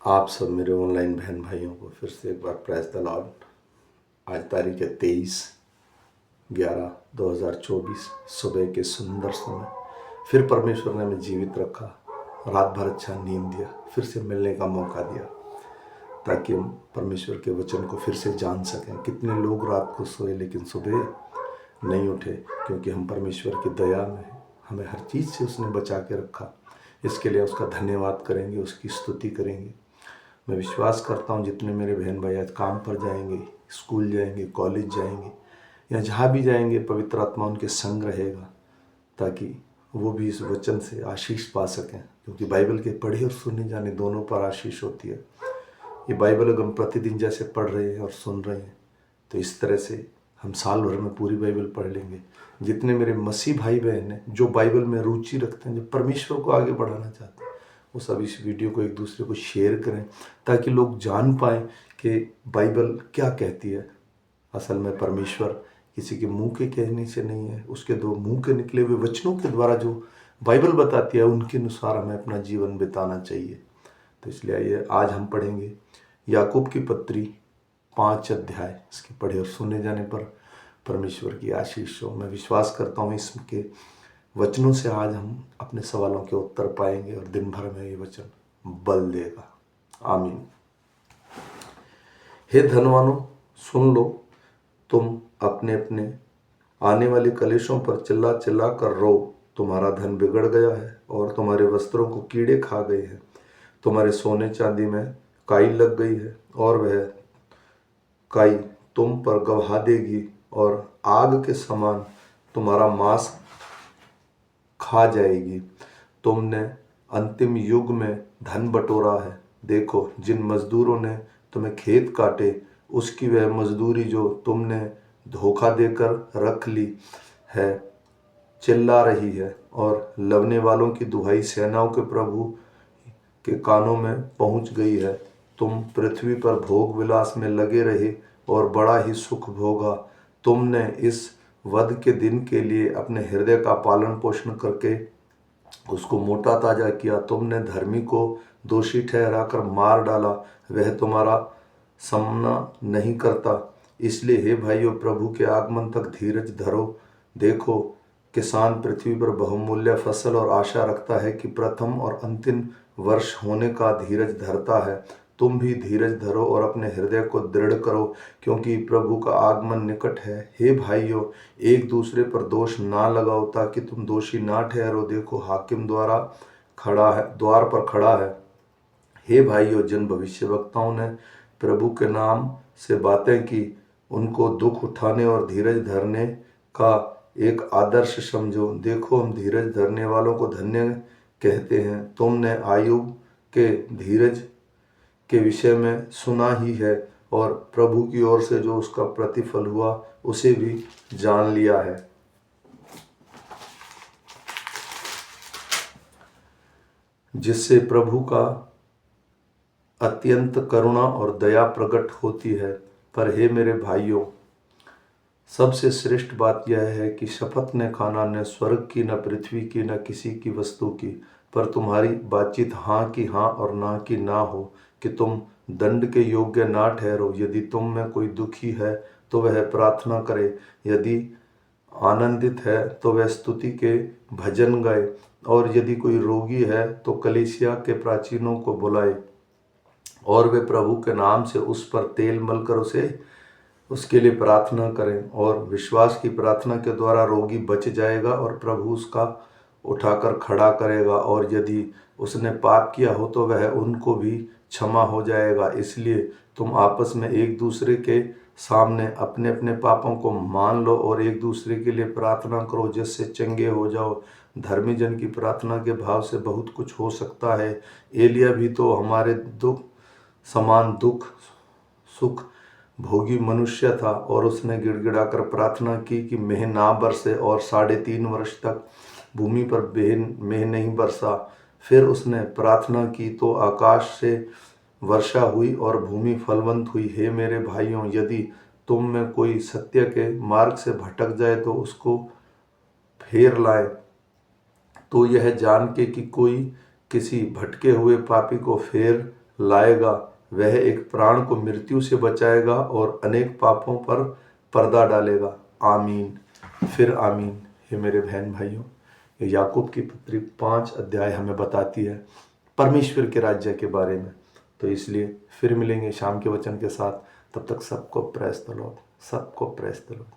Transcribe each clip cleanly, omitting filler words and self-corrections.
आप सब मेरे ऑनलाइन बहन भाइयों को फिर से एक बार प्रेज द लॉर्ड। आज तारीख है 23/11/2024 सुबह के सुंदर समय फिर परमेश्वर ने हमें जीवित रखा, रात भर अच्छा नींद दिया, फिर से मिलने का मौका दिया ताकि हम परमेश्वर के वचन को फिर से जान सकें। कितने लोग रात को सोए लेकिन सुबह नहीं उठे, क्योंकि हम परमेश्वर की दया में हमें हर चीज़ से उसने बचा के रखा। इसके लिए उसका धन्यवाद करेंगे, उसकी स्तुति करेंगे। मैं विश्वास करता हूँ जितने मेरे बहन भाई आज काम पर जाएंगे, स्कूल जाएंगे, कॉलेज जाएंगे या जहाँ भी जाएंगे, पवित्र आत्मा उनके संग रहेगा ताकि वो भी इस वचन से आशीष पा सकें, क्योंकि बाइबल के पढ़े और सुने जाने दोनों पर आशीष होती है। ये बाइबल अगर हम प्रतिदिन जैसे पढ़ रहे हैं और सुन रहे हैं तो इस तरह से हम साल भर में पूरी बाइबल पढ़ लेंगे। जितने मेरे मसीह भाई बहन हैं जो बाइबल में रुचि रखते हैं, जो परमेश्वर को आगे बढ़ाना चाहते हैं, वो सब इस वीडियो को एक दूसरे को शेयर करें ताकि लोग जान पाएँ कि बाइबल क्या कहती है। असल में परमेश्वर किसी के मुंह के कहने से नहीं है, उसके दो मुंह के निकले हुए वचनों के द्वारा जो बाइबल बताती है उनके अनुसार हमें अपना जीवन बिताना चाहिए। तो इसलिए आइए आज हम पढ़ेंगे याकूब की पत्री 5 अध्याय। इसके पढ़े और सुने जाने पर परमेश्वर की आशीष हो। मैं विश्वास करता हूँ इसके वचनों से आज हम अपने सवालों के उत्तर पाएंगे और दिन भर में ये वचन बल देगा। आमीन। हे धनवानों, सुन लो, तुम अपने अपने आने वाले कलेशों पर चिल्ला चिल्ला कर रो। तुम्हारा धन बिगड़ गया है और तुम्हारे वस्त्रों को कीड़े खा गए हैं। तुम्हारे सोने चांदी में काई लग गई है और वह काई तुम पर गवाह देगी और आग के समान तुम्हारा मांस खा जाएगी। तुमने अंतिम युग में धन बटोरा है। देखो, जिन मजदूरों ने तुम्हें खेत काटे, उसकी वह मजदूरी जो तुमने धोखा देकर रख ली है चिल्ला रही है, और लवने वालों की दुहाई सेनाओं के प्रभु के कानों में पहुंच गई है। तुम पृथ्वी पर भोग विलास में लगे रहे और बड़ा ही सुख भोगा। तुमने इस वध के दिन के लिए अपने हृदय का पालन पोषण करके उसको मोटा ताजा किया। तुमने धर्मी को दोषी ठहराकर मार डाला, वह तुम्हारा सामना नहीं करता। इसलिए हे भाइयों, प्रभु के आगमन तक धीरज धरो। देखो, किसान पृथ्वी पर बहुमूल्य फसल और आशा रखता है कि प्रथम और अंतिम वर्ष होने का धीरज धरता है। तुम भी धीरज धरो और अपने हृदय को दृढ़ करो, क्योंकि प्रभु का आगमन निकट है। हे भाइयों, एक दूसरे पर दोष ना लगाओ ताकि तुम दोषी ना ठहरो। देखो, हाकिम द्वार पर खड़ा है। हे भाइयों, जिन भविष्यवक्ताओं ने प्रभु के नाम से बातें की, उनको दुख उठाने और धीरज धरने का एक आदर्श समझो। देखो, हम धीरज धरने वालों को धन्य कहते हैं। तुमने आयुब के धीरज के विषय में सुना ही है, और प्रभु की ओर से जो उसका प्रतिफल हुआ उसे भी जान लिया है। जिससे प्रभु का अत्यंत करुणा और दया प्रकट होती है। पर हे मेरे भाइयों, सबसे श्रेष्ठ बात यह है कि शपथ ने खाना न स्वर्ग की, न पृथ्वी की, न किसी की वस्तु की, पर तुम्हारी बातचीत हाँ की हाँ और ना की ना हो, कि तुम दंड के योग्य ना ठहरो। यदि तुम में कोई दुखी है तो वह प्रार्थना करे, यदि आनंदित है तो वह स्तुति के भजन गाए, और यदि कोई रोगी है तो कलीसिया के प्राचीनों को बुलाए, और वे प्रभु के नाम से उस पर तेल मलकर उसके लिए प्रार्थना करें। और विश्वास की प्रार्थना के द्वारा रोगी बच जाएगा और प्रभु उसका उठाकर खड़ा करेगा, और यदि उसने पाप किया हो तो वह उनको भी क्षमा हो जाएगा। इसलिए तुम आपस में एक दूसरे के सामने अपने अपने पापों को मान लो और एक दूसरे के लिए प्रार्थना करो, जिससे चंगे हो जाओ। धर्मी जन की प्रार्थना के भाव से बहुत कुछ हो सकता है। एलिया भी तो हमारे समान दुख सुख भोगी मनुष्य था, और उसने गिड़गिड़ाकर प्रार्थना की कि मेह ना बरसे, और 3.5 वर्ष तक भूमि पर मेह नहीं बरसा। फिर उसने प्रार्थना की तो आकाश से वर्षा हुई और भूमि फलवंत हुई। हे मेरे भाइयों, यदि तुम में कोई सत्य के मार्ग से भटक जाए तो उसको फेर लाए, तो यह जान के कि कोई किसी भटके हुए पापी को फेर लाएगा, वह एक प्राण को मृत्यु से बचाएगा और अनेक पापों पर पर्दा डालेगा। आमीन, फिर आमीन। हे मेरे बहन भाइयों, ये याकूब की पत्री 5 अध्याय हमें बताती है परमेश्वर के राज्य के बारे में। तो इसलिए फिर मिलेंगे शाम के वचन के साथ। तब तक सबको प्रेज़ द लॉर्ड, सबको प्रेज़ द लॉर्ड।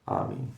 आमीन।